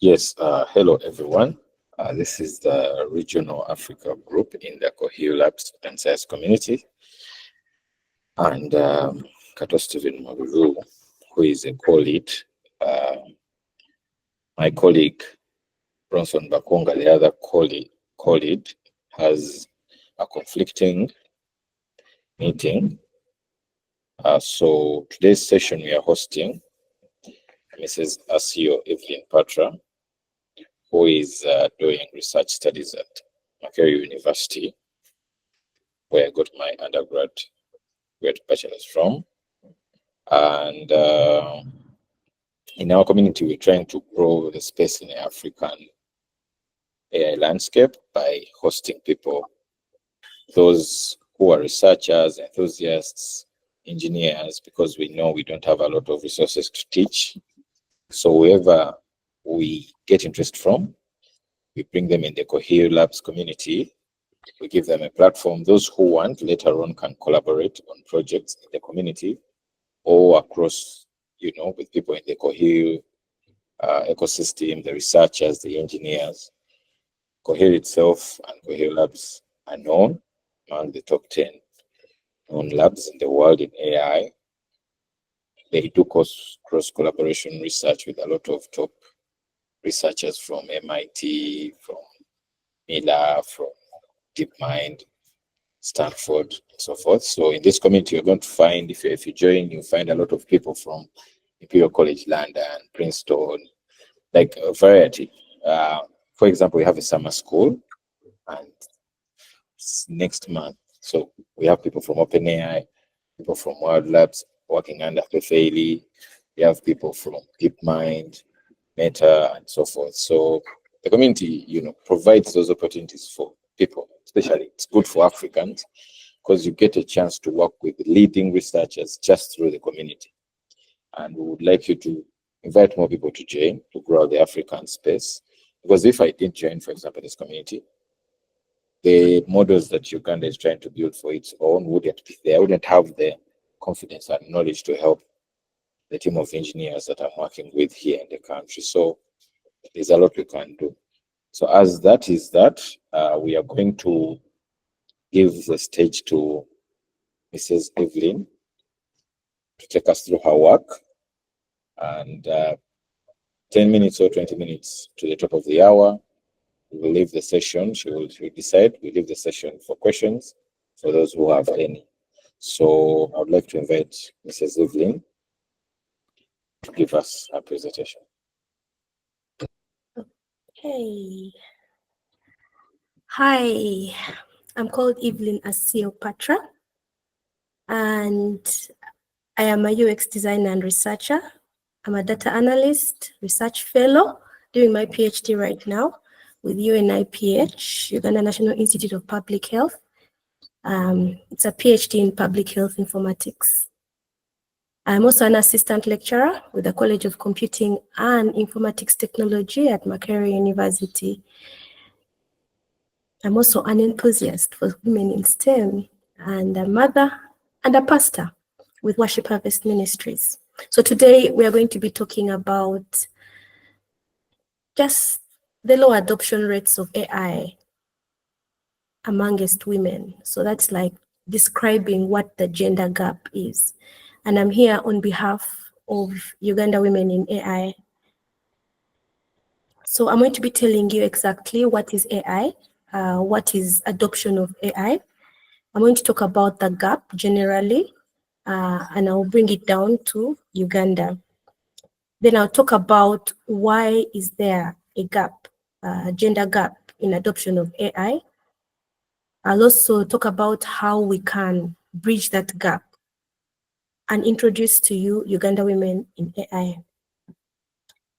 Yes, hello everyone. This is the Regional Africa Group in the Cohere Labs and Science community. And Kato Stephen Maguru, who is a co-lead. My colleague, Bronson Bakonga, the other co-lead, has a conflicting meeting. So today's session we are hosting Mrs. Asio Evelyn Patra, who is doing research studies at Makerere University, where I got my undergraduate bachelor's from. And in our community, we're trying to grow the space in the African AI landscape by hosting people, those who are researchers, enthusiasts, engineers, because we know we don't have a lot of resources to teach. So whoever we get interest from, we bring them in the Cohere Labs community. We give them a platform. Those who want later on can collaborate on projects in the community or across, with people in the Cohere ecosystem, the researchers, the engineers. Cohere itself and Cohere Labs are known among the top 10 known labs in the world in AI. They do cross-collaboration research with a lot of top researchers from MIT, from Miller, from DeepMind, Stanford, and so forth. So in this community, you're going to find, if you join, you find a lot of people from Imperial College London, Princeton, like a variety. For example, we have a summer school, and next month, so we have people from OpenAI, people from World Labs working under Fefeli. We have people from DeepMind, Meta, and so forth. So the community, provides those opportunities for people. Especially, it's good for Africans because you get a chance to work with leading researchers just through the community. And we would like you to invite more people to join to grow the African space. Because if I didn't join, for example, this community, the models that Uganda is trying to build for its own wouldn't be there. I wouldn't have the confidence and knowledge to help the team of engineers that I'm working with here in the country. So there's a lot we can do. So as that is that, we are going to give the stage to Mrs. Evelyn to take us through her work. And 10 minutes or 20 minutes to the top of the hour, we will leave the session. She will decide. We leave the session for questions for those who have any. So I would like to invite Mrs. Evelyn to give us her presentation. Okay. Hi, I'm called Evelyn Asio Patra, and I am a UX designer and researcher. I'm a data analyst, research fellow, doing my PhD right now with UNIPH, Uganda National Institute of Public Health. It's a PhD in Public Health Informatics. I'm also an assistant lecturer with the College of Computing and Informatics Technology at Makerere University. I'm also an enthusiast for women in STEM and a mother and a pastor with Worship Harvest Ministries. So today we are going to be talking about just the low adoption rates of AI amongst women. So that's like describing what the gender gap is. And I'm here on behalf of Uganda Women in AI. So I'm going to be telling you exactly what is AI, what is adoption of AI. I'm going to talk about the gap generally, and I'll bring it down to Uganda. Then I'll talk about why is there a gap, gender gap in adoption of AI. I'll also talk about how we can bridge that gap and introduce to you Uganda Women in AI.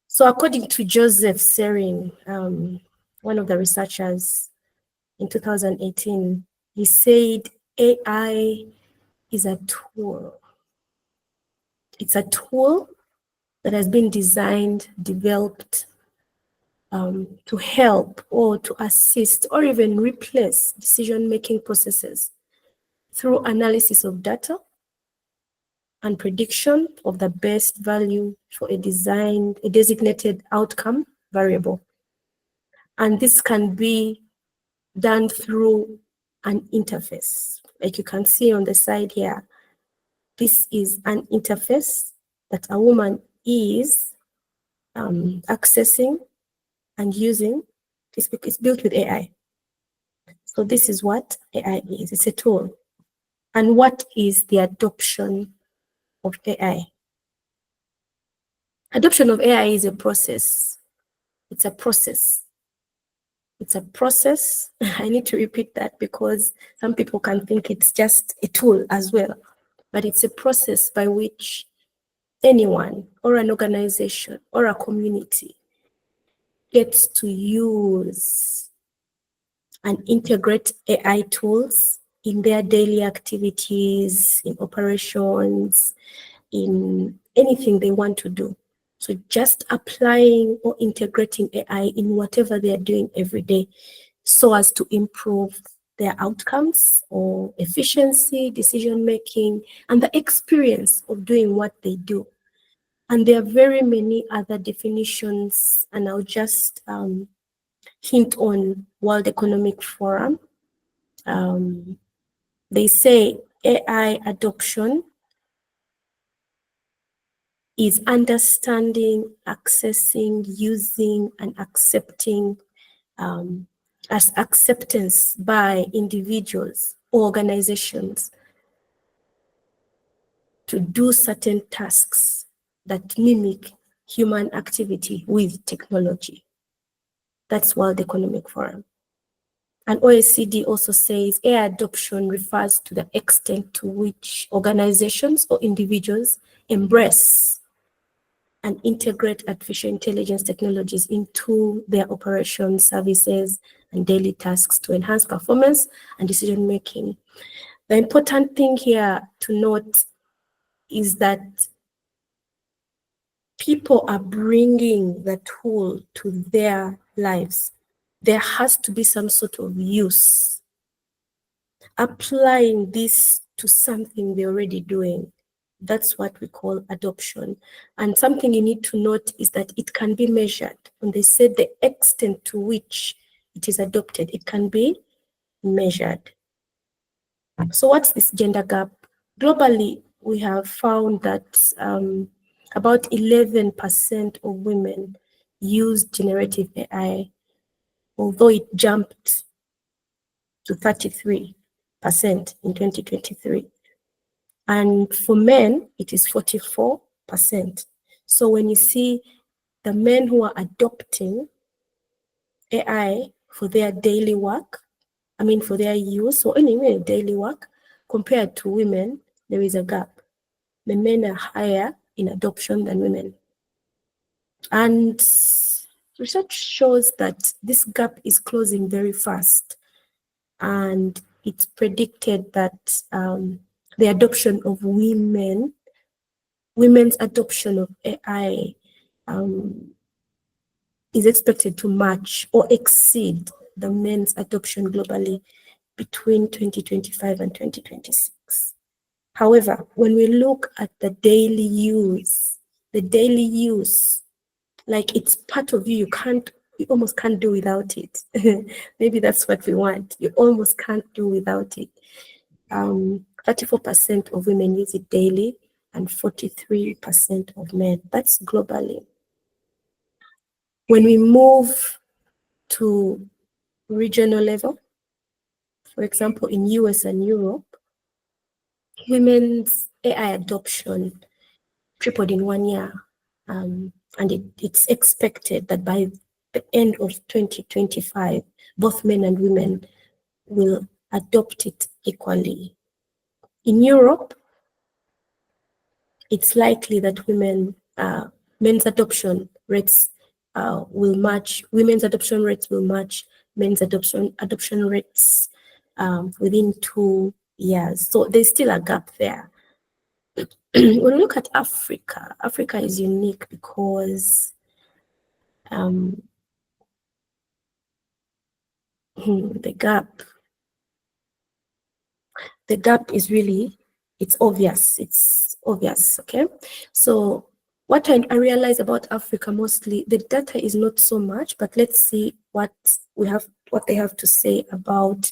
So according to Joseph Sering, one of the researchers in 2018, he said AI is a tool. It's a tool that has been designed, developed to help or to assist or even replace decision-making processes through analysis of data and prediction of the best value for a designated outcome variable. And this can be done through an interface. Like you can see on the side here, this is an interface that a woman is accessing and using. It's built with AI. So this is what AI is. It's a tool. And what is the adoption of AI? Adoption of AI is a process. It's a process. It's a process. I need to repeat that because some people can think it's just a tool as well. But it's a process by which anyone or an organization or a community gets to use and integrate AI tools in their daily activities, in operations, in anything they want to do. So just applying or integrating AI in whatever they are doing every day so as to improve their outcomes or efficiency, decision-making, and the experience of doing what they do. And there are very many other definitions, and I'll just hint on World Economic Forum. They say AI adoption is understanding, accessing, using, and accepting as acceptance by individuals or organizations to do certain tasks that mimic human activity with technology. That's World Economic Forum. And OECD also says AI adoption refers to the extent to which organizations or individuals embrace and integrate artificial intelligence technologies into their operations, services, and daily tasks to enhance performance and decision-making. The important thing here to note is that people are bringing the tool to their lives. There has to be some sort of use. Applying this to something they're already doing. That's what we call adoption. And something you need to note is that it can be measured. When they say the extent to which it is adopted, it can be measured. So what's this gender gap? Globally, we have found that about 11% of women use generative AI, although it jumped to 33% in 2023. And for men, it is 44%. So when you see the men who are adopting AI for their daily work, for their use, or anyway, daily work, compared to women, there is a gap. The men are higher in adoption than women. And research shows that this gap is closing very fast. And it's predicted that the adoption of women's adoption of AI is expected to match or exceed the men's adoption globally between 2025 and 2026. However, when we look at the daily use, like it's part of you, you almost can't do without it. Maybe that's what we want. You almost can't do without it. 34% of women use it daily and 43% of men. That's globally. When we move to regional level, for example, in US and Europe, women's AI adoption tripled in 1 year. And it's expected that by the end of 2025, both men and women will adopt it equally. In Europe, it's likely that men's adoption rates will match men's adoption rates within 2 years. So there's still a gap there. When we look at Africa, Africa is unique because the gap is really, it's obvious, okay? So What I realize about Africa mostly, the data is not so much, but let's see what they have to say about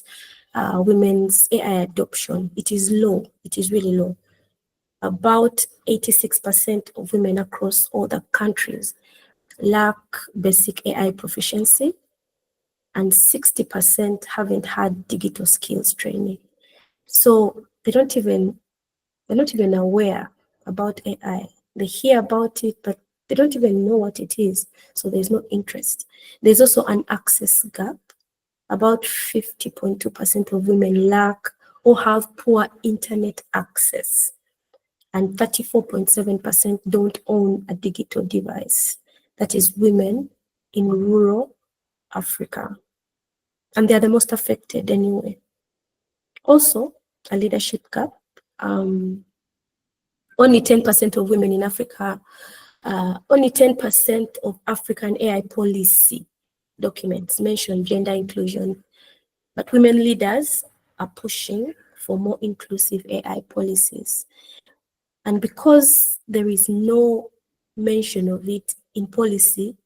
women's AI adoption. It is low. It is really low. About 86% of women across all the countries lack basic AI proficiency, and 60% haven't had digital skills training. So they're not even aware about AI. They hear about it, but they don't even know what it is. So there's no interest. There's also an access gap. About 50.2% of women lack or have poor internet access, and 34.7% don't own a digital device. That is women in rural Africa. And they are the most affected anyway. Also, a leadership gap. Only 10% of women in Africa, only 10% of African AI policy documents mention gender inclusion, but women leaders are pushing for more inclusive AI policies. And because there is no mention of it in policy,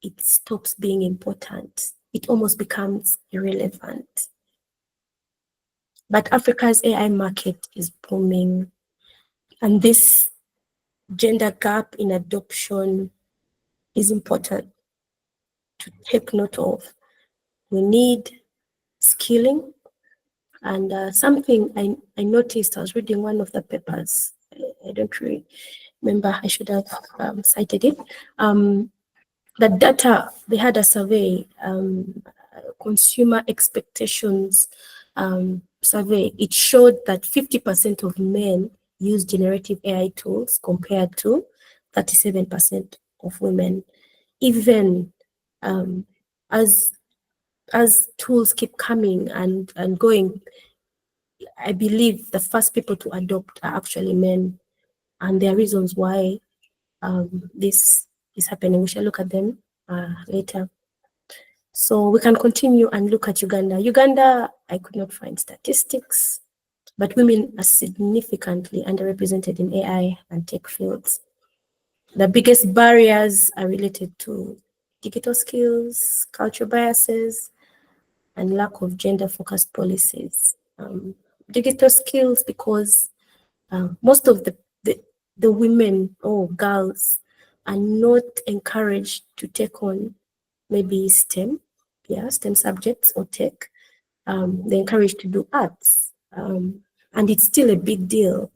it stops being important. It almost becomes irrelevant. But Africa's AI market is booming, and this gender gap in adoption is important to take note of. We need skilling, and something I noticed, I was reading one of the papers, I don't really remember, I should have cited it. The data, they had a survey, consumer expectations survey. It showed that 50% of men use generative AI tools compared to 37% of women. Even as tools keep coming and going, I believe the first people to adopt are actually men, and there are reasons why this is happening. We shall look at them later. So we can continue and look at Uganda. Uganda, I could not find statistics, but women are significantly underrepresented in AI and tech fields. The biggest barriers are related to digital skills, cultural biases, and lack of gender-focused policies. Digital skills, because most of the women or girls are not encouraged to take on maybe STEM subjects or tech. They're encouraged to do arts, and it's still a big deal.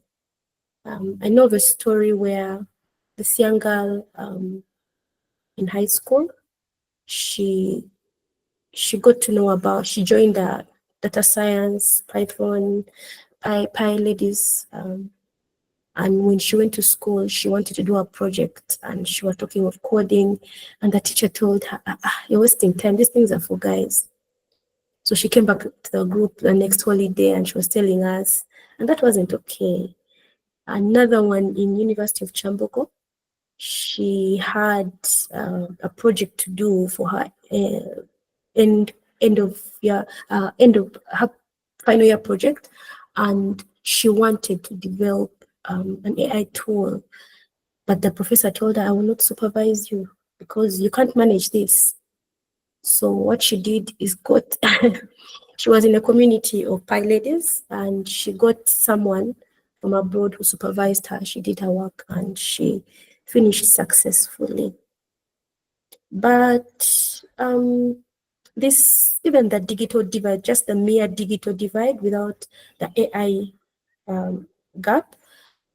I know of a story where this young girl in high school, she got to know about, she joined the data science, Python, ladies, and when she went to school, she wanted to do a project, and she was talking of coding, and the teacher told her, you're wasting time, these things are for guys. So she came back to the group the next holiday, and she was telling us, and that wasn't okay. Another one in University of Chambogo, she had a project to do for her end of her final year project, and she wanted to develop an AI tool, but the professor told her, I will not supervise you because you can't manage this. So what she did is she was in a community of Pi ladies, and she got someone from abroad who supervised her. She did her work and she finished successfully. But even the digital divide, just the mere digital divide without the AI gap,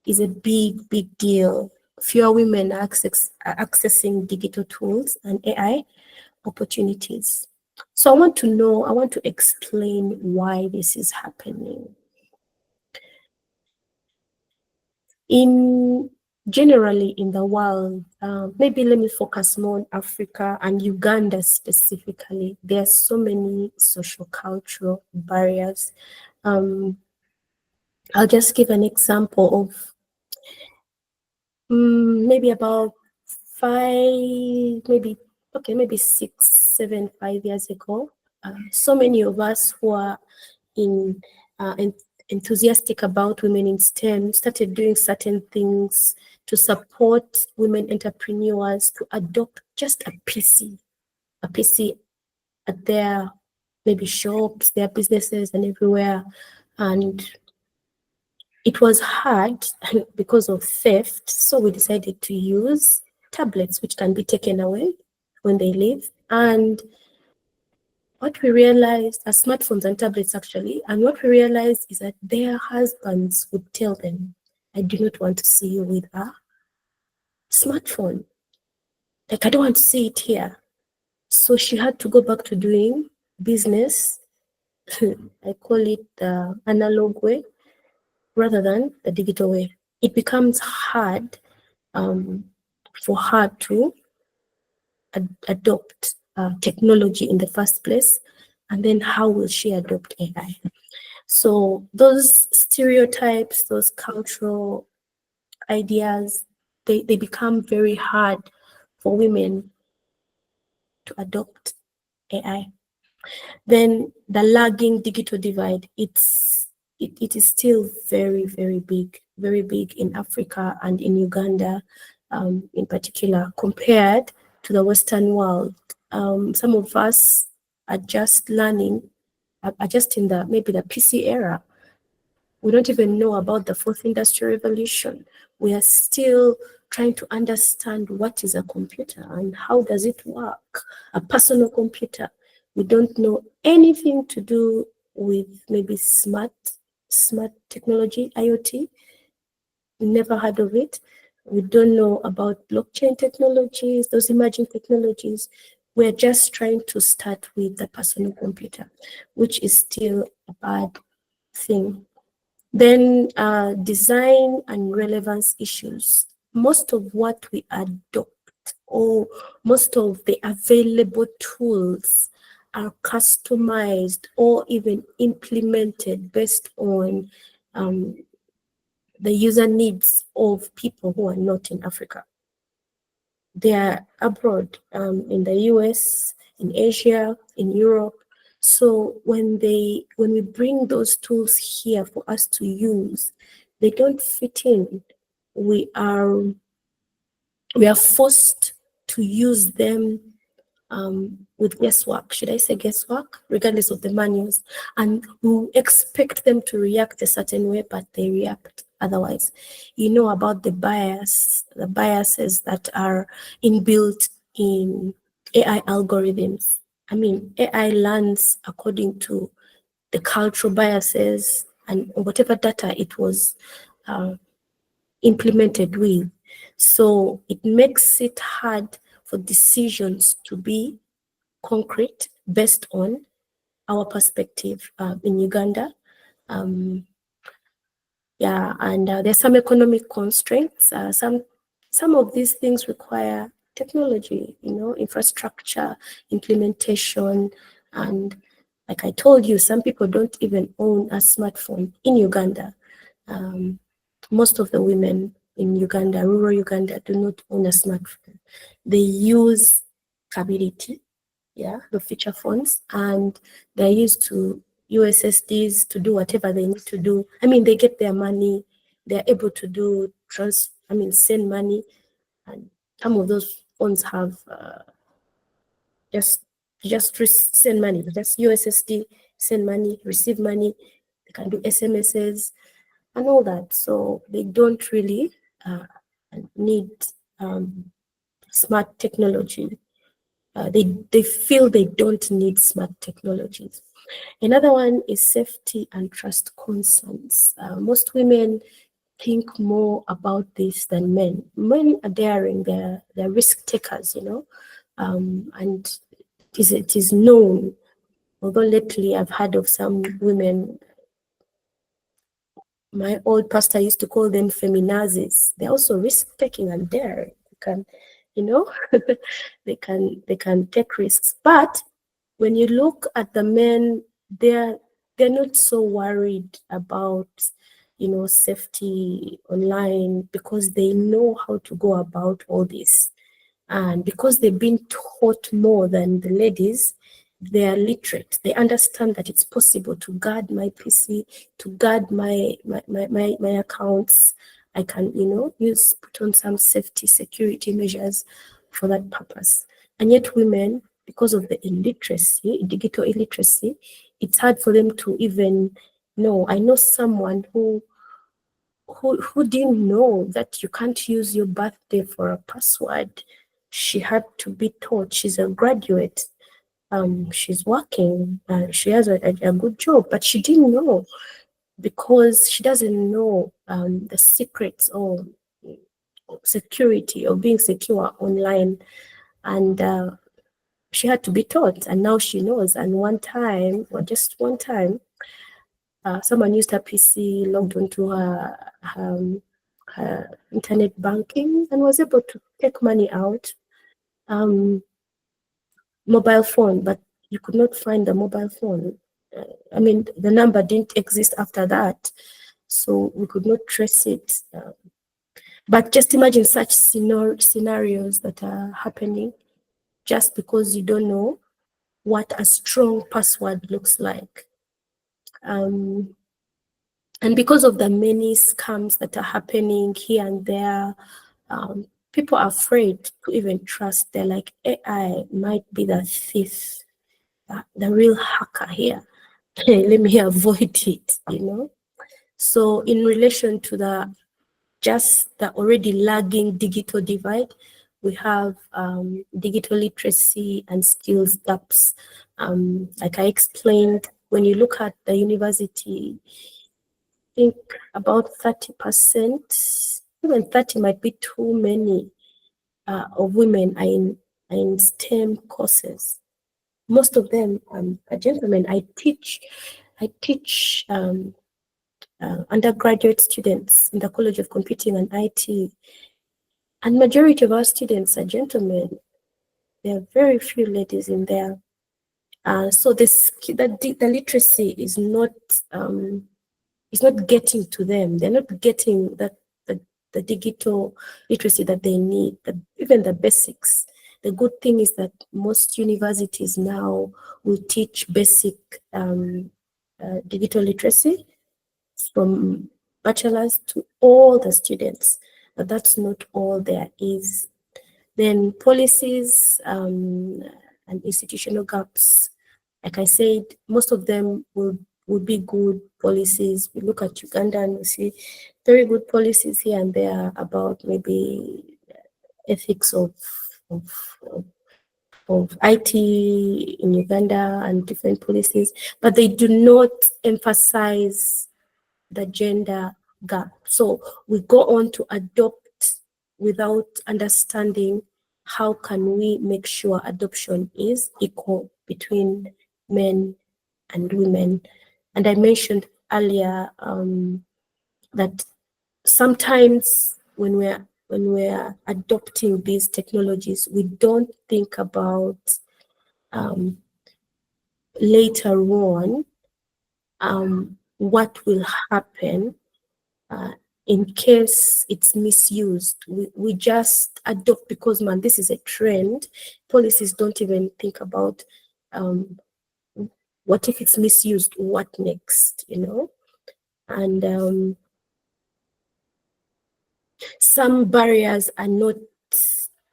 is a big, big deal. Fewer women are accessing digital tools and AI opportunities. So I want to explain why this is happening. Generally in the world, maybe let me focus more on Africa and Uganda specifically. There are so many social cultural barriers. I'll just give an example of maybe about 5 years ago. So many of us who are in enthusiastic about women in STEM, started doing certain things to support women entrepreneurs to adopt just a PC at their maybe shops, their businesses, and everywhere. And it was hard because of theft, so we decided to use tablets, which can be taken away when they leave. And what we realized, smartphones and tablets actually, and what we realized is that their husbands would tell them, I do not want to see you with a smartphone. Like, I don't want to see it here. So she had to go back to doing business. I call it the analog way rather than the digital way. It becomes hard for her to adopt technology in the first place, and then how will she adopt AI? So those stereotypes, those cultural ideas, they become very hard for women to adopt AI. Then the lagging digital divide, it is still very, very big in Africa and in Uganda in particular, compared to the Western world. Some of us are just learning, are just in maybe the PC era. We don't even know about the fourth industrial revolution. We are still trying to understand what is a computer and how does it work, a personal computer. We don't know anything to do with maybe smart technology, IoT. We never heard of it. We don't know about blockchain technologies, those emerging technologies. We're just trying to start with the personal computer, which is still a bad thing. Then design and relevance issues. Most of what we adopt, or most of the available tools, are customized or even implemented based on the user needs of people who are not in Africa. They are abroad, in the US, in Asia, in Europe. So when we bring those tools here for us to use, they don't fit in. We are forced to use them with guesswork. Should I say guesswork? Regardless of the manuals. And we expect them to react a certain way, but they react otherwise. You know about the biases that are inbuilt in AI algorithms. I mean, AI learns according to the cultural biases and whatever data it was implemented with. So it makes it hard for decisions to be concrete based on our perspective in Uganda. Yeah, and there's some economic constraints. Some of these things require technology, infrastructure, implementation, and like I told you, some people don't even own a smartphone in Uganda. Most of the women in Uganda, rural Uganda, do not own a smartphone. They use Kabiriti, the feature phones, and they're used to USSDs to do whatever they need to do. I mean, they get their money, they're able to do send money, and some of those phones have just send money, just USSD, send money, receive money. They can do SMSs and all that. So they don't really need smart technology. They feel they don't need smart technologies. Another one is safety and trust concerns. Most women think more about this than men. Men are daring, they're risk takers, and it is known. Although lately I've heard of some women, my old pastor used to call them feminazis. They're also risk taking and daring. They can take risks. But when you look at the men, they're not so worried about safety online, because they know how to go about all this, and because they've been taught more than the ladies, they're literate. They understand that it's possible to guard my PC, to guard my accounts. I can, put on some safety security measures for that purpose. And yet women, because of the illiteracy, digital illiteracy, it's hard for them to even know. I know someone who didn't know that you can't use your birthday for a password. She had to be taught. She's a graduate. She's working. She has a good job, but she didn't know because she doesn't know the secrets of security or being secure online. And she had to be taught, and now she knows. And one time, or just one time, someone used her PC, logged onto her internet banking, and was able to take money out. Mobile phone, but you could not find the mobile phone. I mean, the number didn't exist after that, so we could not trace it. But just imagine such scenarios that are happening just because you don't know what a strong password looks like. And because of the many scams that are happening here and there, people are afraid to even trust. They're like, AI might be the thief, the real hacker here. Let me avoid it, So in relation to the already lagging digital divide, we have digital literacy and skills gaps. Like I explained, when you look at the university, I think about 30%, even 30 might be too many, of women are in STEM courses. Most of them are gentlemen. I teach undergraduate students in the College of Computing and IT, and majority of our students are gentlemen. There are very few ladies in there. So the literacy is not getting to them. They're not getting the digital literacy that they need, even the basics. The good thing is that most universities now will teach basic digital literacy from bachelor's to all the students, but that's not all there is. Then policies and institutional gaps. Like I said, most of them would be good policies. We look at Uganda and we see very good policies here and there about maybe ethics of IT in Uganda and different policies, but they do not emphasize the gender gap. So we go on to adopt without understanding how can we make sure adoption is equal between men and women. And I mentioned earlier that sometimes when we're adopting these technologies, we don't think about later on what will happen in case it's misused. We just adopt because, man, this is a trend. Policies don't even think about what if it's misused, what next, And some barriers are not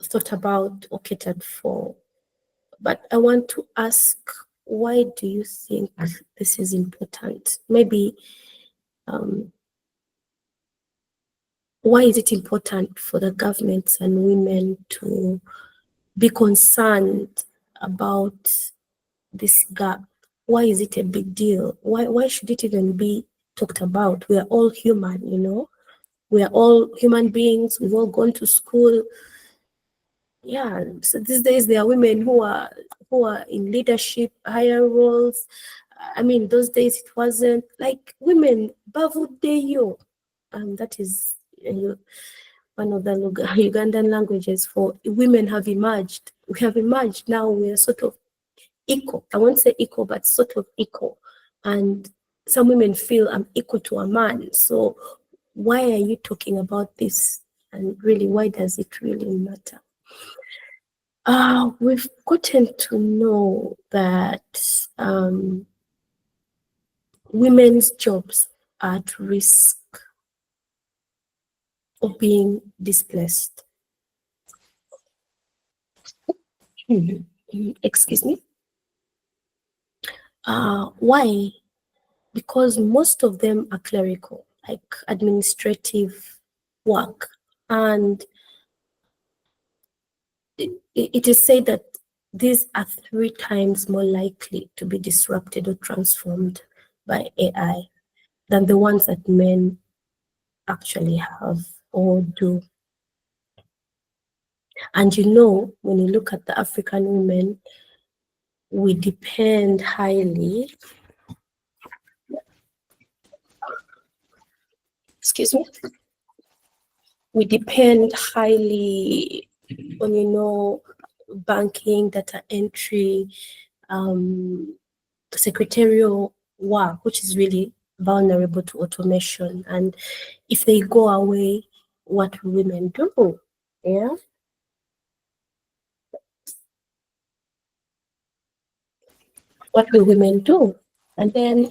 thought about or catered for. But I want to ask, why do you think this is important? Maybe why is it important for the governments and women to be concerned about this gap? Why is it a big deal? Why should it even be talked about? We are all human, We are all human beings. We've all gone to school. Yeah, so these days there are women who are in leadership, higher roles. I mean, those days it wasn't like women. Bavudeyo, that is one of the Ugandan languages for women have emerged. We have emerged now. We are sort of equal. I won't say equal, but sort of equal. And some women feel I'm equal to a man. So why are you talking about this? And really, why does it really matter? We've gotten to know that women's jobs are at risk of being displaced. Excuse me. Why? Because most of them are clerical, like administrative work. And it is said that these are 3 times more likely to be disrupted or transformed by AI than the ones that men actually have or do. And you know, when you look at the African women, we depend highly, excuse me, we depend highly on, you know, banking, data entry, secretarial work, which is really vulnerable to automation. And if they go away, what will women do? Yeah. What will women do? And then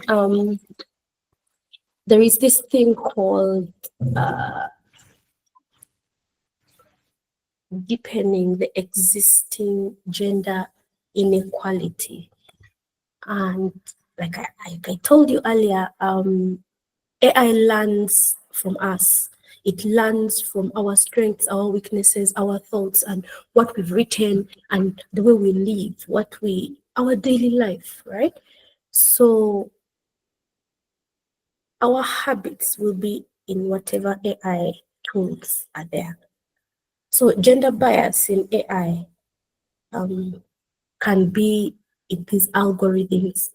there is this thing called deepening the existing gender inequality. And like I told you earlier, AI learns from us. It learns from our strengths, our weaknesses, our thoughts, and what we've written, and the way we live, our daily life, right? So our habits will be in whatever AI tools are there. So gender bias in AI can be in these algorithms.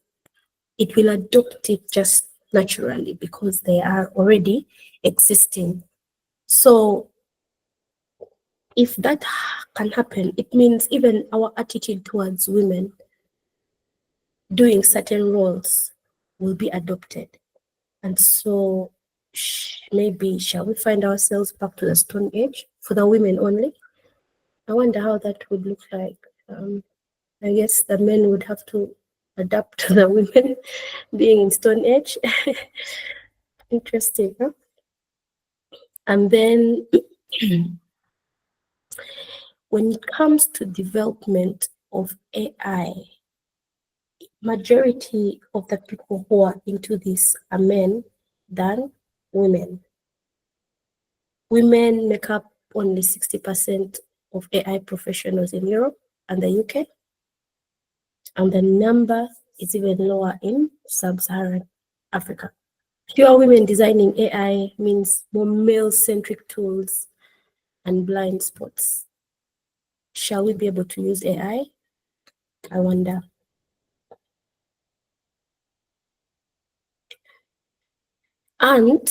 It will adopt it just naturally because they are already existing. So if that can happen, it means even our attitude towards women doing certain roles will be adopted. And so maybe shall we find ourselves back to the Stone Age for the women only? I wonder how that would look like. I guess the men would have to adapt to the women being in Stone Age. Interesting, huh? And then when it comes to development of AI, majority of the people who are into this are men than women. Women make up only 60% of AI professionals in Europe and the UK, and the number is even lower in sub-Saharan Africa. Fewer women designing AI means more male-centric tools and blind spots. Shall we be able to use AI? I wonder. And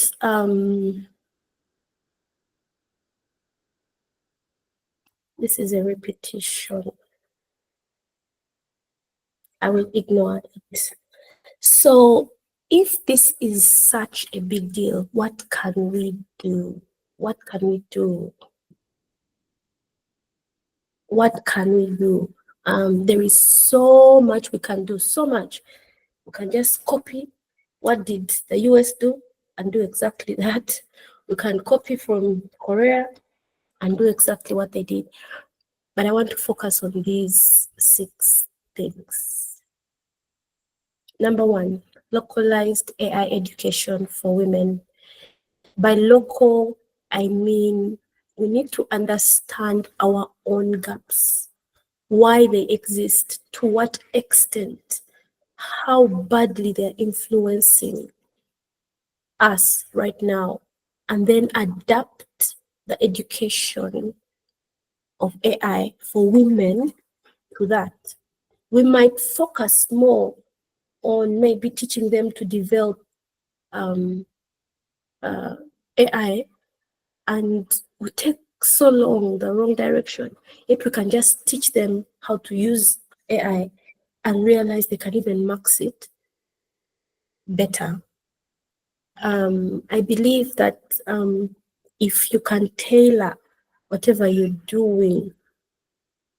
this is a repetition. I will ignore it. So if this is such a big deal, what can we do? What can we do? What can we do? There is so much we can do, so much. We can just copy what did the US do and do exactly that. We can copy from Cohere and do exactly what they did. But I want to focus on these 6 things. Number 1, localized AI education for women. By local, I mean we need to understand our own gaps, why they exist, to what extent, how badly they're influencing us right now, and then adapt the education of AI for women to that. We might focus more on maybe teaching them to develop AI, and we take so long the wrong direction. If we can just teach them how to use AI and realize they can even max it better. I believe that if you can tailor whatever you're doing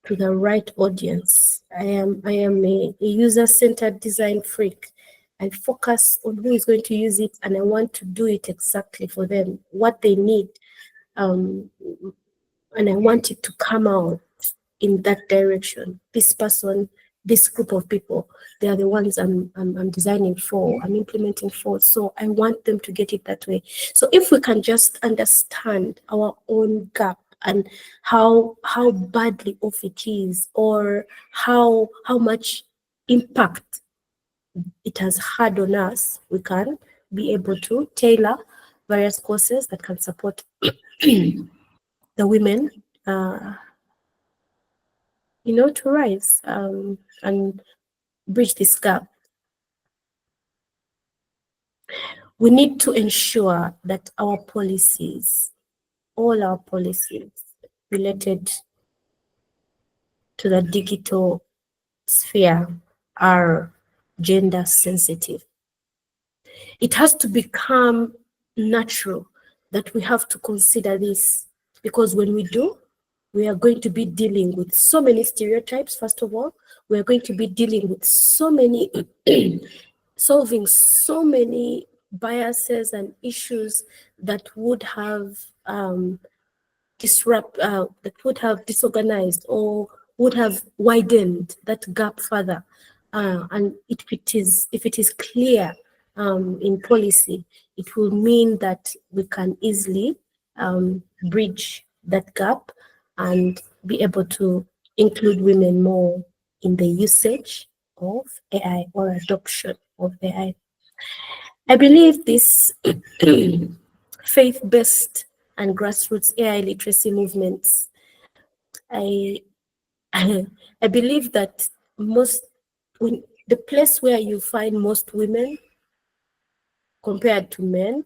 to the right audience. I am a user-centered design freak. I focus on who is going to use it, and I want to do it exactly for them, what they need, and I want it to come out in that direction. This person, this group of people, they are the ones I'm designing for, I'm implementing for. So I want them to get it that way. So if we can just understand our own gap and how badly off it is, or how much impact it has had on us, we can be able to tailor various courses that can support the women, to rise and bridge this gap. We need to ensure that our policies, all our policies related to the digital sphere, are gender sensitive. It has to become natural that we have to consider this, because when we do, we are going to be dealing with so many stereotypes. First of all, we are going to be dealing with so many solving so many biases and issues that would have that would have disorganized or would have widened that gap further. And if it is clear in policy, it will mean that we can easily bridge that gap and be able to include women more in the usage of AI or adoption of AI. I believe this faith-based and grassroots AI literacy movements, I I believe that the place where you find most women compared to men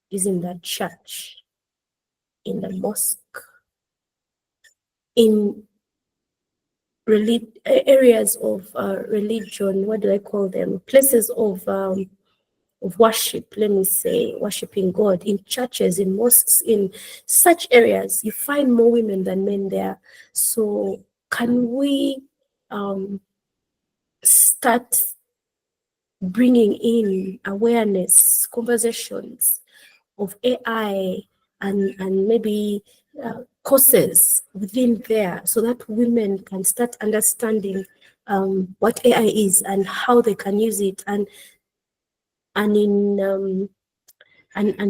is in the church, in the mosque, in areas of religion. What do I call them? Places of worship, let me say, worshiping God, in churches, in mosques, in such areas, you find more women than men there. So can we start bringing in awareness, conversations of AI, and maybe courses within there, so that women can start understanding what AI is and how they can use it, and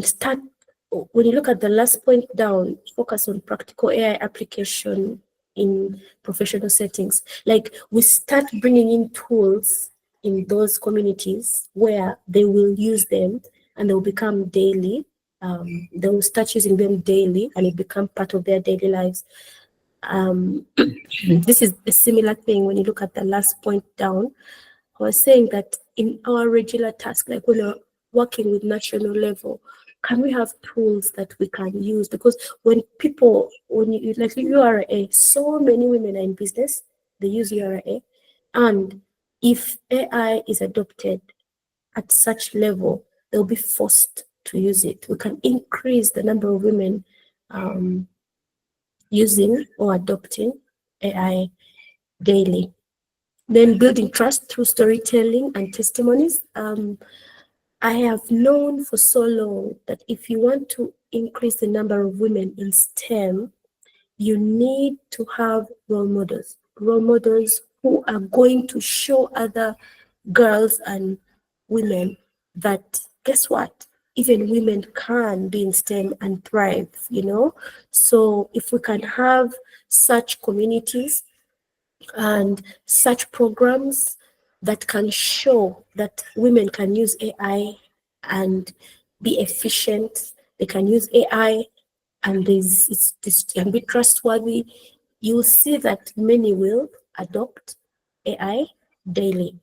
start, when you look at the last point down, focus on practical AI application in professional settings. Like, we start bringing in tools in those communities where they will use them and they will become daily. They will start using them daily and it become part of their daily lives. This is a similar thing when you look at the last point down. I was saying that in our regular task, like when we're working with national level, can we have tools that we can use? Because when you like URA, so many women are in business, they use URA. And if AI is adopted at such level, they'll be forced to use it. We can increase the number of women using or adopting AI daily. Then building trust through storytelling and testimonies. I have known for so long that if you want to increase the number of women in STEM, you need to have role models who are going to show other girls and women that, guess what? Even women can be in STEM and thrive, So if we can have such communities and such programs that can show that women can use AI and be efficient, they can use AI and this can be trustworthy, you will see that many will adopt AI daily.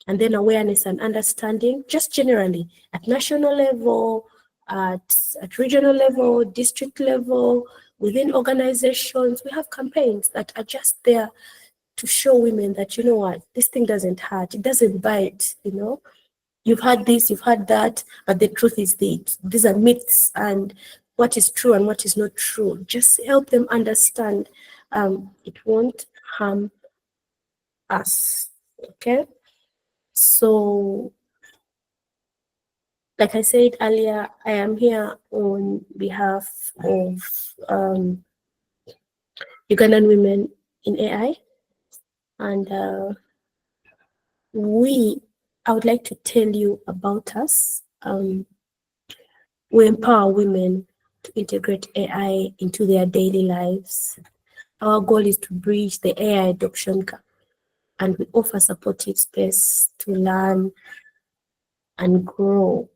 And then awareness and understanding, just generally, at national level, at regional level, district level, within organizations, we have campaigns that are just there to show women that, you know what, this thing doesn't hurt, it doesn't bite, You've had this, you've had that, but the truth is these are myths, and what is true and what is not true. Just help them understand it won't harm us. Okay, so like I said earlier, I am here on behalf of Ugandan women in AI, and I would like to tell you about us. We empower women to integrate AI into their daily lives. Our goal is to bridge the AI adoption gap, and we offer supportive space to learn and grow.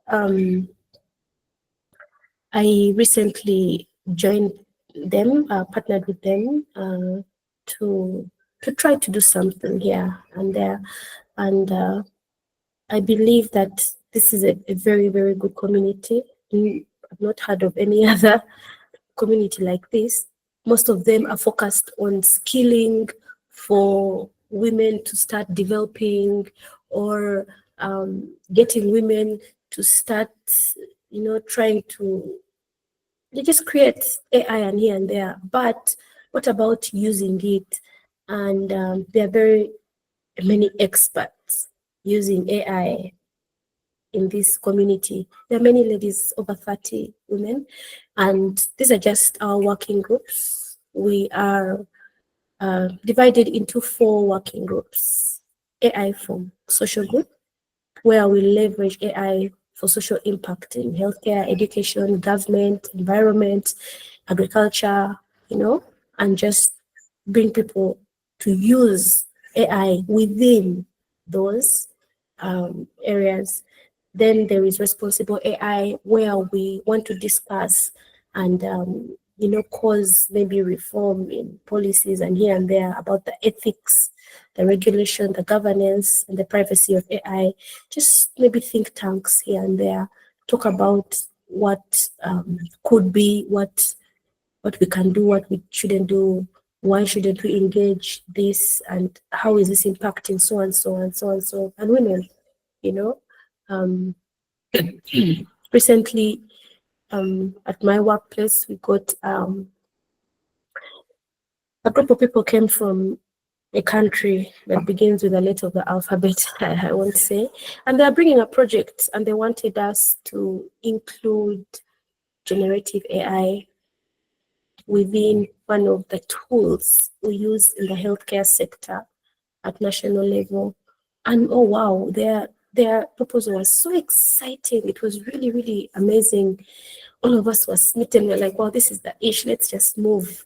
I recently joined them, partnered with them to try to do something here and there, and I believe that this is a very, very good community. I've not heard of any other community like this. Most of them are focused on skilling for women to start developing, or getting women to start, trying to, they just create AI and here and there. But what about using it? And there are very many experts using AI in this community. There are many ladies, over 30 women, and these are just our working groups. We are divided into 4 working groups. AI for social good, where we leverage AI for social impact in healthcare, education, government, environment, agriculture, and just bring people to use AI within those areas. Then there is responsible AI, where we want to discuss and cause maybe reform in policies and here and there about the ethics, the regulation, the governance, and the privacy of AI. Just maybe think tanks here and there, talk about what could be, what we can do, what we shouldn't do, why shouldn't we engage this, and how is this impacting so and so and so and so, and women, um, recently, at my workplace, we got a group of people came from a country that begins with a letter of the alphabet, I won't say, and they're bringing a project, and they wanted us to include generative AI within one of the tools we use in the healthcare sector at national level. And oh wow, their proposal was so exciting. It was really, really amazing. All of us were smitten. We're like, wow, this is the ish. Let's just move.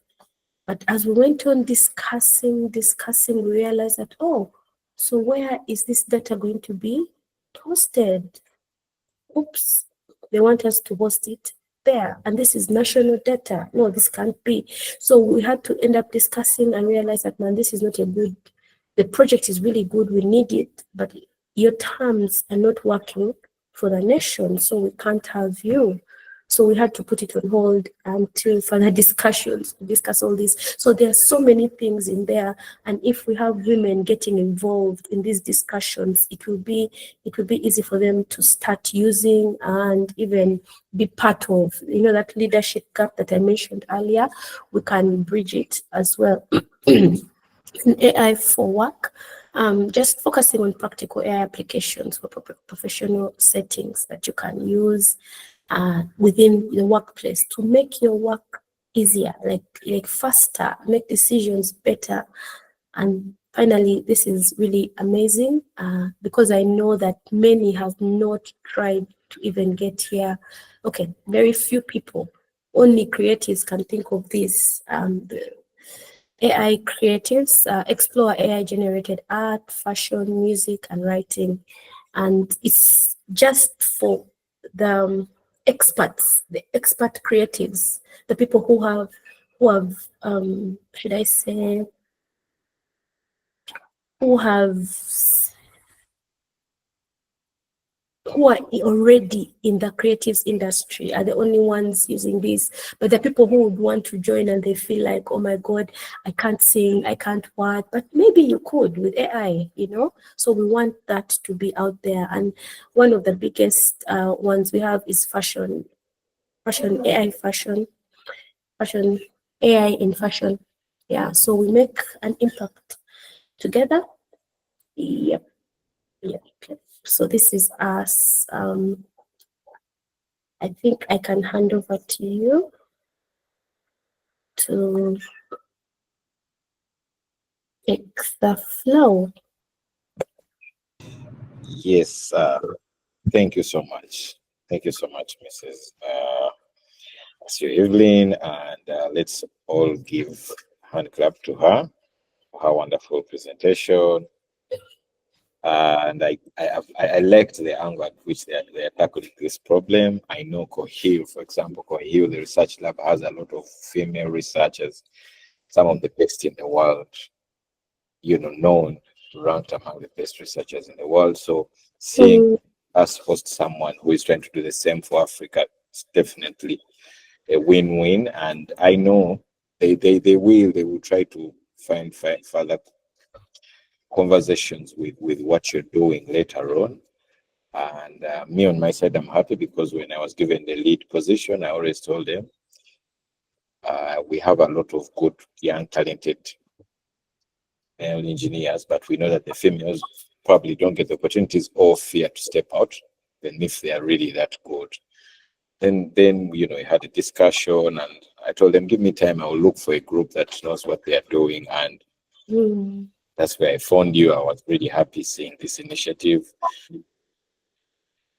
But as we went on discussing, we realized that, oh, so where is this data going to be hosted? Oops, they want us to host it there, and this is national data. No, this can't be. So we had to end up discussing and realize that, man, this is not a good, the project is really good, we need it, but your terms are not working for the nation, so we can't have you. So we had to put it on hold until further discussions to discuss all this. So there are so many things in there, and if we have women getting involved in these discussions, it will be easy for them to start using and even be part of, that leadership gap that I mentioned earlier. We can bridge it as well. In AI for work, just focusing on practical AI applications for professional settings that you can use within the workplace to make your work easier, like faster, make decisions better. And finally, this is really amazing because I know that many have not tried to even get here. Okay, very few people, only creatives can think of this. The AI creatives explore AI-generated art, fashion, music, and writing. And it's just for the experts, the expert creatives, the people who have should I say, who are already in the creatives industry are the only ones using this. But the people who would want to join and they feel like, oh my God, I can't sing, I can't what, but maybe you could with AI, So we want that to be out there. And one of the biggest ones we have is fashion, AI in fashion. Yeah, so we make an impact together. Yep. So this is us. I think I can hand over to you to take the flow. Yes, thank you so much. Thank you so much, Mrs. Asio Evelyn, and let's all give a hand clap to her for her wonderful presentation. And I liked the angle at which they are tackling this problem. I know Cohere, for example, Cohere, the research lab, has a lot of female researchers, some of the best in the world, known, ranked among the best researchers in the world. So seeing us host someone who is trying to do the same for Africa is definitely a win-win. And I know they will try to find further conversations with what you're doing later on. And me on my side, I'm happy because when I was given the lead position, I always told them we have a lot of good, young, talented male engineers, but we know that the females probably don't get the opportunities or fear to step out, then if they are really that good. Then we had a discussion, and I told them, give me time, I will look for a group that knows what they are doing. And that's where I found you. I was really happy seeing this initiative.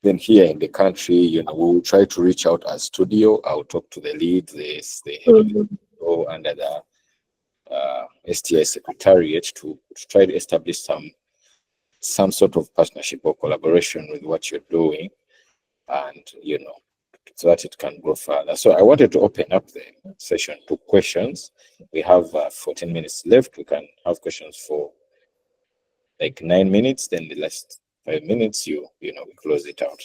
Then here in the country, we will try to reach out as studio. I'll talk to the lead, the head of the studio under the STI secretariat to try to establish some sort of partnership or collaboration with what you're doing, and so that it can go further. So I wanted to open up the session to questions. We have 14 minutes left. We can have questions for like 9 minutes. Then the last 5 minutes, we close it out.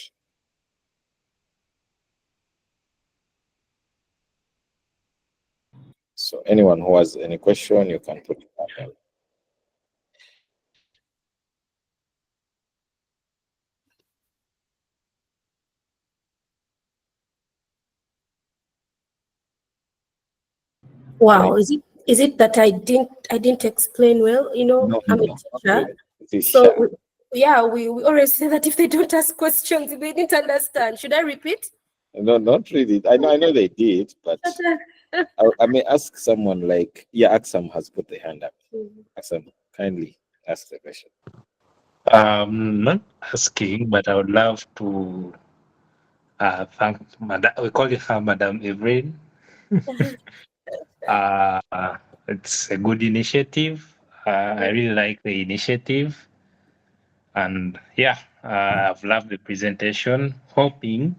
So anyone who has any question, you can put it down. Wow, is it that I didn't explain well? No, I'm a teacher. really. So yeah, we always say that if they don't ask questions, they didn't understand. Should I repeat? No, not really. I know they did, but I may ask someone like, Aksam has put the hand up. Aksam, kindly ask the question. Not asking, but I would love to thank Madam. We call her Madam Evelyn. It's a good initiative. I really like the initiative, and I've loved the presentation. Hoping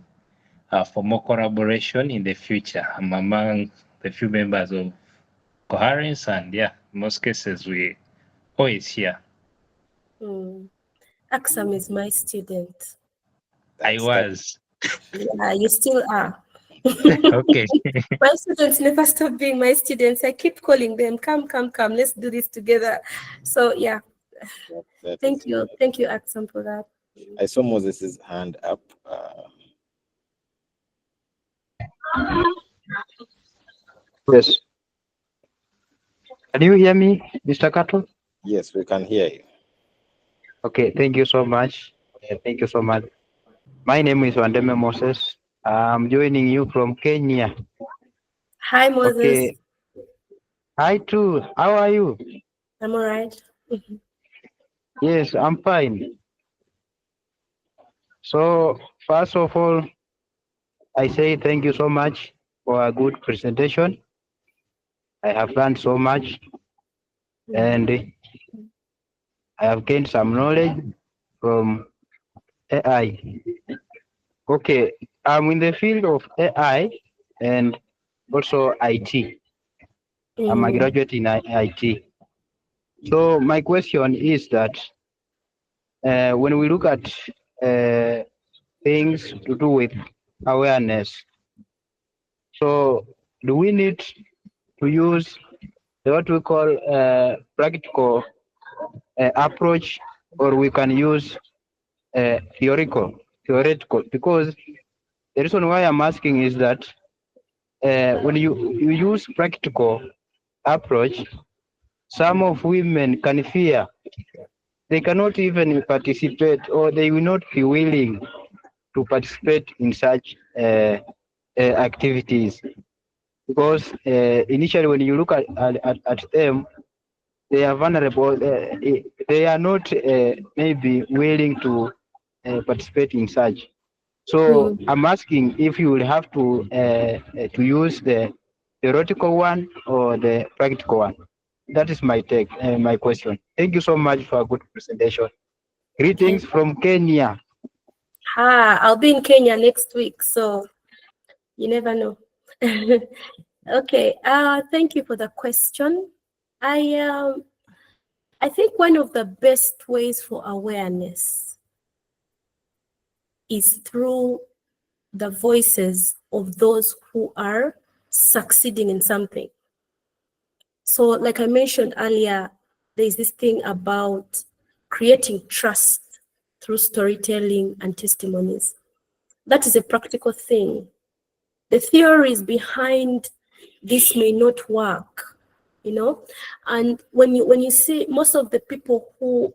for more collaboration in the future. I'm among the few members of Coherence, and in most cases we always hear. Aksam is my student. I was. Yeah, you still are. Okay. My students never stop being my students. I keep calling them, come, let's do this together. So yeah, thank you, Aksam, for that. I saw Moses' hand up. Yes. Can you hear me, Mr. Kato? Yes, we can hear you. Okay, thank you so much. Thank you so much. My name is Wandeme Moses. I'm joining you from Kenya. Hi, Moses. Okay. Hi, too. How are you? I'm all right. Yes, I'm fine. So, first of all, I say thank you so much for a good presentation. I have learned so much, and I have gained some knowledge from AI. Okay, I'm in the field of AI and also IT. I'm a graduate in IT. So my question is that when we look at things to do with awareness, so do we need to use what we call practical approach, or we can use theoretical? Because the reason why I'm asking is that when you use practical, approach, some of women can fear. They cannot even participate, or they will not be willing to participate in such activities, because initially when you look at them, they are vulnerable. They are not maybe willing to participate in such. So I'm asking if you will have to use the theoretical one or the practical one. That is my take, my question. Thank you so much for a good presentation. Greetings from Kenya. I'll be in Kenya next week, so you never know. Okay, thank you for the question. I think one of the best ways for awareness is through the voices of those who are succeeding in something. So like I mentioned earlier, there's this thing about creating trust through storytelling and testimonies. That is a practical thing. The theories behind this may not work, you know? And when you see most of the people who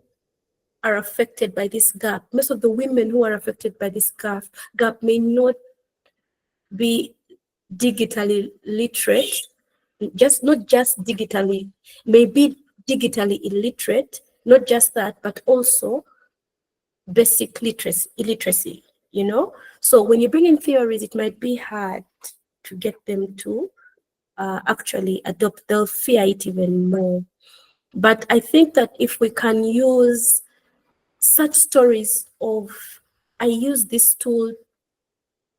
are affected by this gap, most of the women who are affected by this gap may not be digitally literate, not just digitally, maybe digitally illiterate, not just that, but also basic illiteracy, you know? So when you bring in theories, it might be hard to get them to actually adopt. They'll fear it even more. But I think that if we can use such stories of, I use this tool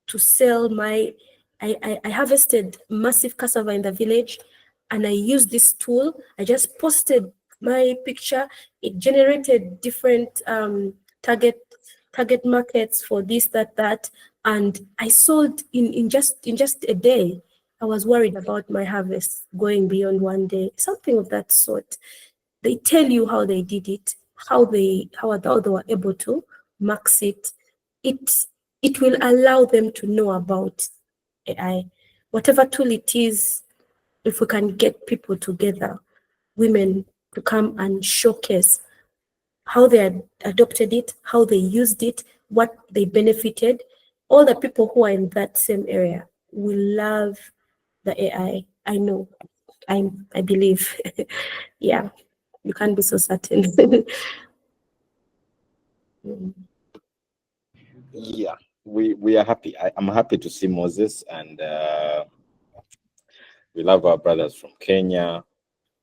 to sell I harvested massive cassava in the village, and I used this tool. I just posted my picture. It generated different target markets for this, that, and I sold in just a day. I was worried about my harvest going beyond one day, something of that sort. They tell you how they did it, how they were able to max it. It will allow them to know about AI. Whatever tool it is, if we can get people together, women, to come and showcase how they adopted it, how they used it, what they benefited, all the people who are in that same area will love the AI. I know, I believe. Yeah, you can't be so certain. Yeah, we are happy. I'm happy to see Moses, and we love our brothers from Kenya.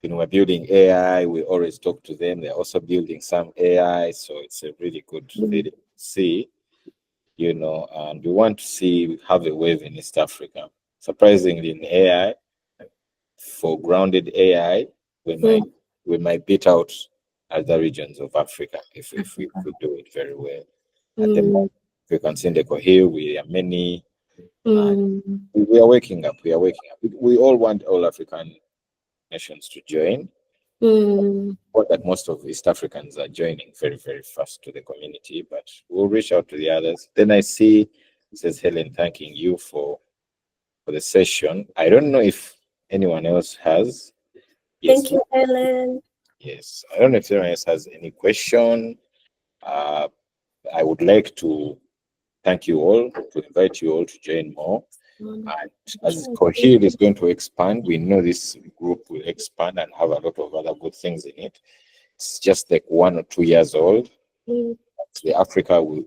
When we're building AI, we always talk to them. They're also building some AI, so it's a really good thing to see, you know. And we want to see have a wave in East Africa. Surprisingly, in AI, for grounded AI, we might beat out other regions of Africa if we do it very well. At the moment, we can see in the Cohere, we are many. We are waking up. We are waking up. We all want all African nations to join. But that most of East Africans are joining very, very fast to the community, but we'll reach out to the others. Then I see, says Helen, thanking you for the session. I don't know if anyone else has. Yes. Thank you, Helen. Yes, I don't know if anyone else has any question. I would like to thank you all, to invite you all to join more. And as Cohere is going to expand, we know this group will expand and have a lot of other good things in it. It's just like 1 or 2 years old. The Africa will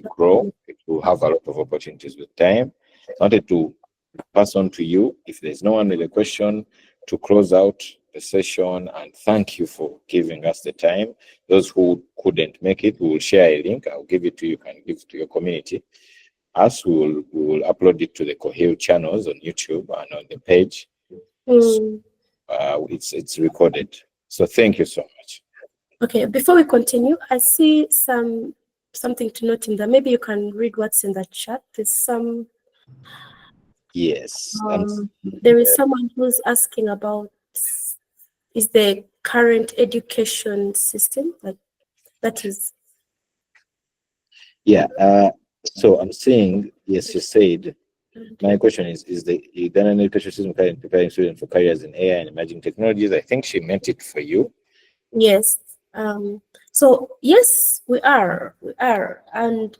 grow. It will have a lot of opportunities with time. I wanted to pass on to you, if there's no one with a question, to close out the session, and thank you for giving us the time. Those who couldn't make it, we will share a link. I'll give it to you. You can give it to your community. Us, we will upload it to the Cohere channels on YouTube and on the page. So, it's recorded. So thank you so much. Okay, before we continue, I see something to note in there. Maybe you can read what's in the chat. There's some. Yes. There is someone who's asking about, is the current education system, like that is. Yeah. So I'm saying, yes, you said My question is the Uganda education system preparing students for careers in AI and emerging technologies? I think she meant it for you. Yes. So yes, we are, and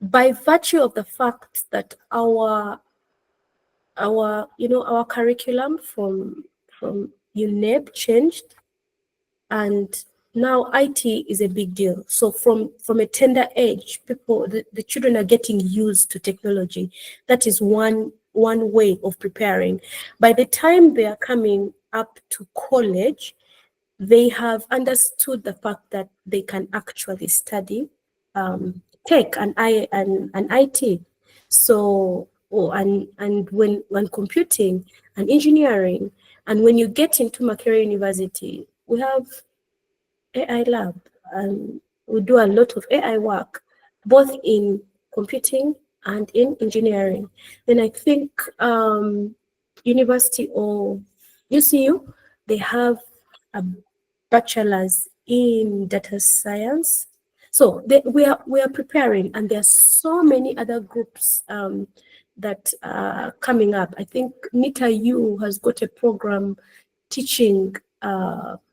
by virtue of the fact that our curriculum from UNIPH changed, and now IT is a big deal. So from a tender age, the children are getting used to technology. That is one way of preparing. By the time they are coming up to college, they have understood the fact that they can actually study tech and IT. So and when computing and engineering, and when you get into Makerere University, we have AI lab, and we do a lot of AI work, both in computing and in engineering. Then I think University of UCU, they have a bachelor's in data science. So we are preparing, and there are so many other groups that are coming up. I think NITA-U has got a program teaching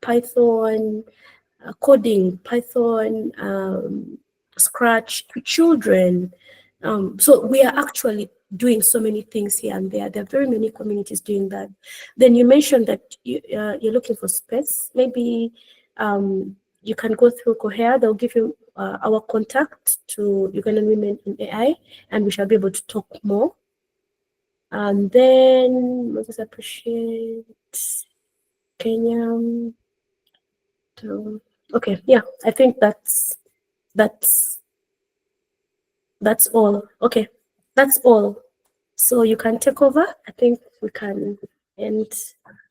Python, coding, Python, Scratch to children. So we are actually doing so many things here and there. There are very many communities doing that. Then you mentioned that you're looking for space. Maybe you can go through Cohere. They'll give you our contact to Ugandan Women in AI, and we shall be able to talk more. And then Moses appreciate Kenya. Okay, yeah, I think that's all. Okay, that's all. So you can take over. I think we can end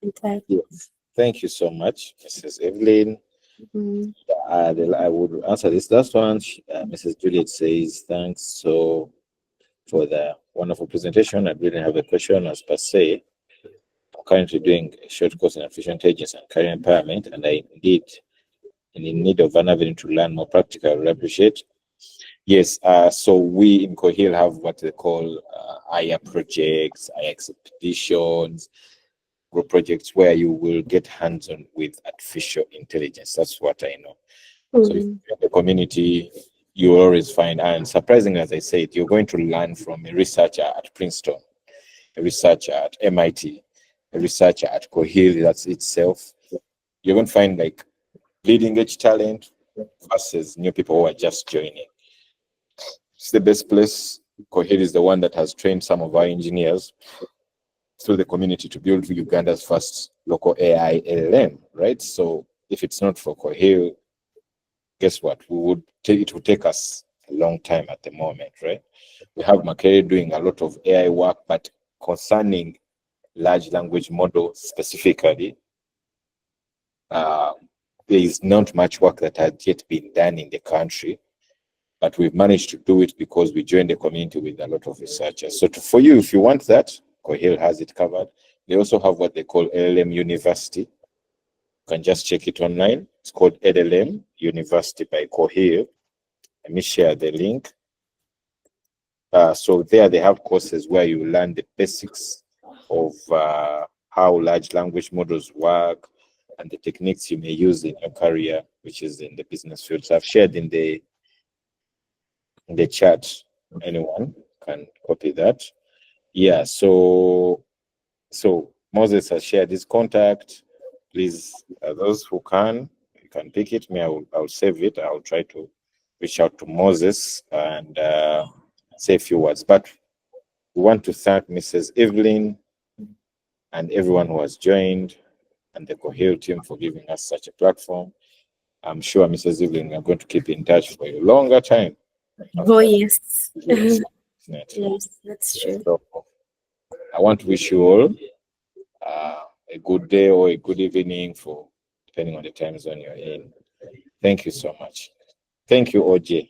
in time. Yes. Thank you so much, Mrs. Evelyn. I would answer this last one. Mrs. Juliet says, thanks so for the wonderful presentation. I didn't have a question as per se. I'm currently doing a short course in artificial intelligence and career empowerment, and I indeed am in need of an avenue to learn more practical. I would appreciate. Yes, so we in Cohere have what they call IA projects, IA expeditions, group projects where you will get hands-on with artificial intelligence. That's what I know. So if you're in the community, you will always find, and surprisingly, as I said, you're going to learn from a researcher at Princeton, a researcher at MIT, a researcher at Cohere, that's itself. You're going to find like leading edge talent versus new people who are just joining. It's the best place. Cohere is the one that has trained some of our engineers through the community to build Uganda's first local AI LLM, right? So if it's not for Cohere, guess what? It would take us a long time at the moment, right? We have Makerere doing a lot of AI work, but concerning large language models specifically, there is not much work that had yet been done in the country, but we've managed to do it because we joined the community with a lot of researchers. So for you, if you want that, Cohere has it covered. They also have what they call LLM University. You can just check it online. It's called LLM University by Cohere. Let me share the link. So there they have courses where you learn the basics of how large language models work and the techniques you may use in your career, which is in the business field. So I've shared in the chat. Anyone can copy that. Yeah, so Moses has shared his contact. Please, those who can, you can pick it. I'll save it. I'll try to reach out to Moses and say a few words. But we want to thank Mrs. Evelyn and everyone who has joined and the Cohere team for giving us such a platform. I'm sure, Mrs. Evelyn, we are going to keep in touch for a longer time. Oh, yes. Yes, Yes, that's true. So, I want to wish you all a good day or a good evening, depending on the time zone you're in. Thank you so much. Thank you, OJ.